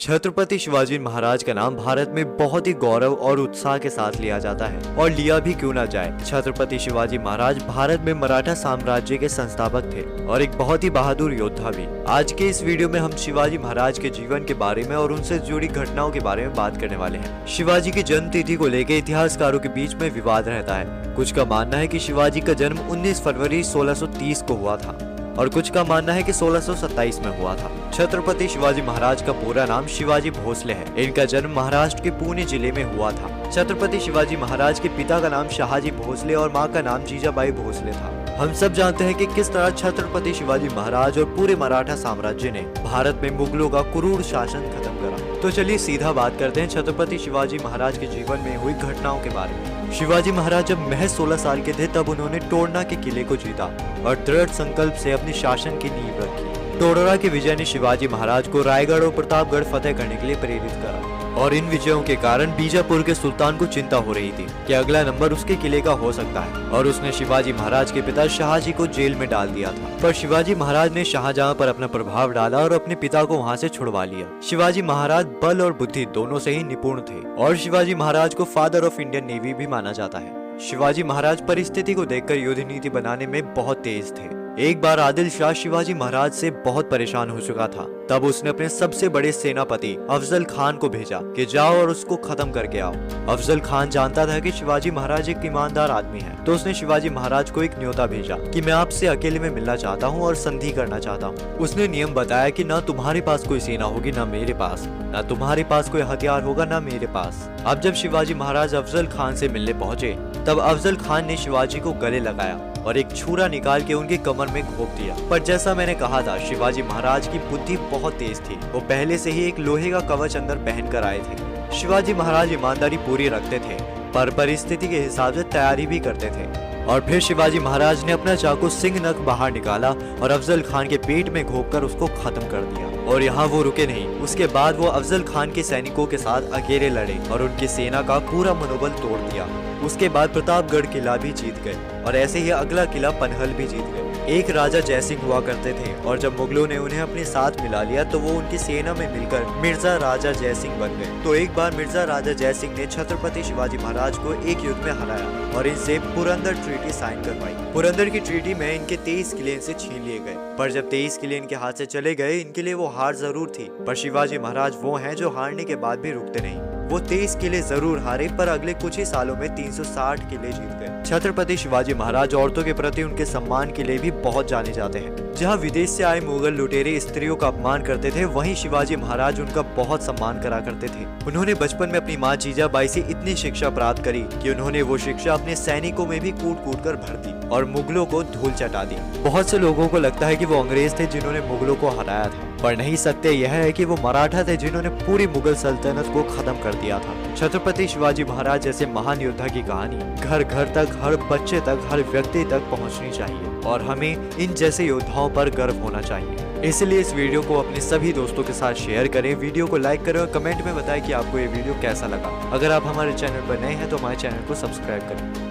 छत्रपति शिवाजी महाराज का नाम भारत में बहुत ही गौरव और उत्साह के साथ लिया जाता है और लिया भी क्यों ना जाए। छत्रपति शिवाजी महाराज भारत में मराठा साम्राज्य के संस्थापक थे और एक बहुत ही बहादुर योद्धा भी। आज के इस वीडियो में हम शिवाजी महाराज के जीवन के बारे में और उनसे जुड़ी घटनाओं के बारे में बात करने वाले हैं। शिवाजी की जन्म तिथि को लेकर इतिहासकारों के बीच में विवाद रहता है। कुछ का मानना है कि शिवाजी का जन्म 19 फरवरी 1630 को हुआ था और कुछ का मानना है कि 1627 में हुआ था। छत्रपति शिवाजी महाराज का पूरा नाम शिवाजी भोसले है। इनका जन्म महाराष्ट्र के पुणे जिले में हुआ था। छत्रपति शिवाजी महाराज के पिता का नाम शाहजी भोसले और मां का नाम जीजाबाई भोसले था। हम सब जानते हैं कि किस तरह छत्रपति शिवाजी महाराज और पूरे मराठा साम्राज्य ने भारत में मुगलों का क्रूर शासन खत्म करा। तो चलिए सीधा बात करते हैं छत्रपति शिवाजी महाराज के जीवन में हुई घटनाओं के बारे में। शिवाजी महाराज जब महज 16 साल के थे तब उन्होंने टोडना के किले को जीता और दृढ़ संकल्प से अपने शासन की नींव रखी। टोडरा के विजय ने शिवाजी महाराज को रायगढ़ और प्रतापगढ़ फतेह करने के लिए प्रेरित करा और इन विजयों के कारण बीजापुर के सुल्तान को चिंता हो रही थी कि अगला नंबर उसके किले का हो सकता है और उसने शिवाजी महाराज के पिता शाहजी को जेल में डाल दिया था। पर शिवाजी महाराज ने शाहजहां पर अपना प्रभाव डाला और अपने पिता को वहां से छुड़वा लिया। शिवाजी महाराज बल और बुद्धि दोनों से ही निपुण थे और शिवाजी महाराज को फादर ऑफ इंडियन नेवी भी माना जाता है। शिवाजी महाराज परिस्थिति को देखकर युद्ध नीति बनाने में बहुत तेज थे। एक बार आदिल शाह शिवाजी महाराज से बहुत परेशान हो चुका था। तब उसने अपने सबसे बड़े सेनापति अफजल खान को भेजा कि जाओ और उसको खत्म करके आओ। अफजल खान जानता था कि शिवाजी महाराज एक ईमानदार आदमी है, तो उसने शिवाजी महाराज को एक न्योता भेजा कि मैं आपसे अकेले में मिलना चाहता हूँ और संधि करना चाहता हूँ। उसने नियम बताया कि ना तुम्हारे पास कोई सेना होगी ना मेरे पास, ना तुम्हारे पास कोई हथियार होगा ना मेरे पास। अब जब शिवाजी महाराज अफजल खान से मिलने पहुंचे तब अफजल खान ने शिवाजी को गले लगाया और एक छुरा निकाल के उनकी कमर में घोंप दिया। पर जैसा मैंने कहा था, शिवाजी महाराज की बुद्धि बहुत तेज थी। वो पहले से ही एक लोहे का कवच अंदर पहन कर आए थे। शिवाजी महाराज ईमानदारी पूरी रखते थे पर परिस्थिति के हिसाब से तैयारी भी करते थे। और फिर शिवाजी महाराज ने अपना चाकू सिंह नख बाहर निकाला और अफजल खान के पेट में घोंपकर उसको खत्म कर दिया। और यहाँ वो रुके नहीं, उसके बाद वो अफजल खान के सैनिकों के साथ अकेले लड़े और उनकी सेना का पूरा मनोबल तोड़ दिया। उसके बाद प्रतापगढ़ किला भी जीत गए और ऐसे ही अगला किला पनहल भी जीत गए। एक राजा जयसिंह हुआ करते थे और जब मुगलों ने उन्हें अपने साथ मिला लिया तो वो उनकी सेना में मिलकर मिर्जा राजा जयसिंह बन गए। तो एक बार मिर्जा राजा जयसिंह ने छत्रपति शिवाजी महाराज को एक युद्ध में हराया और इनसे पुरंदर ट्रीटी साइन करवाई। पुरंदर की ट्रीटी में इनके 23 किले इनसे छीन लिए गए, पर जब 23 किले इनके हाथ से चले गए इनके लिए वो हार जरूर थी। पर शिवाजी महाराज वो हैं जो हारने के बाद भी रुकते नहीं। वो 23 किले जरूर हारे पर अगले कुछ ही सालों में 360 किले जीत गए। छत्रपति शिवाजी महाराज औरतों के प्रति उनके सम्मान के लिए भी बहुत जाने जाते हैं। जहाँ विदेश से आए मुगल लुटेरे स्त्रियों का अपमान करते थे, वहीं शिवाजी महाराज उनका बहुत सम्मान करा करते थे। उन्होंने बचपन में अपनी माँ जीजाबाई से इतनी शिक्षा प्राप्त करी कि उन्होंने वो शिक्षा अपने सैनिकों में भी कूट कूट कर भर दी और मुगलों को धूल चटा दी। बहुत से लोगों को लगता है कि वो अंग्रेज थे जिन्होंने मुगलों को हराया था, पर नहीं, सत्य यह है कि वो मराठा थे जिन्होंने पूरी मुगल सल्तनत को खत्म कर दिया था। छत्रपति शिवाजी महाराज जैसे महान योद्धा की कहानी घर घर तक, हर बच्चे तक, हर व्यक्ति तक पहुंचनी चाहिए और हमें इन जैसे योद्धाओं पर गर्व होना चाहिए। इसलिए इस वीडियो को अपने सभी दोस्तों के साथ शेयर करें, वीडियो को लाइक करें और कमेंट में बताएं कि आपको ये वीडियो कैसा लगा। अगर आप हमारे चैनल पर नए हैं तो हमारे चैनल को सब्सक्राइब करें।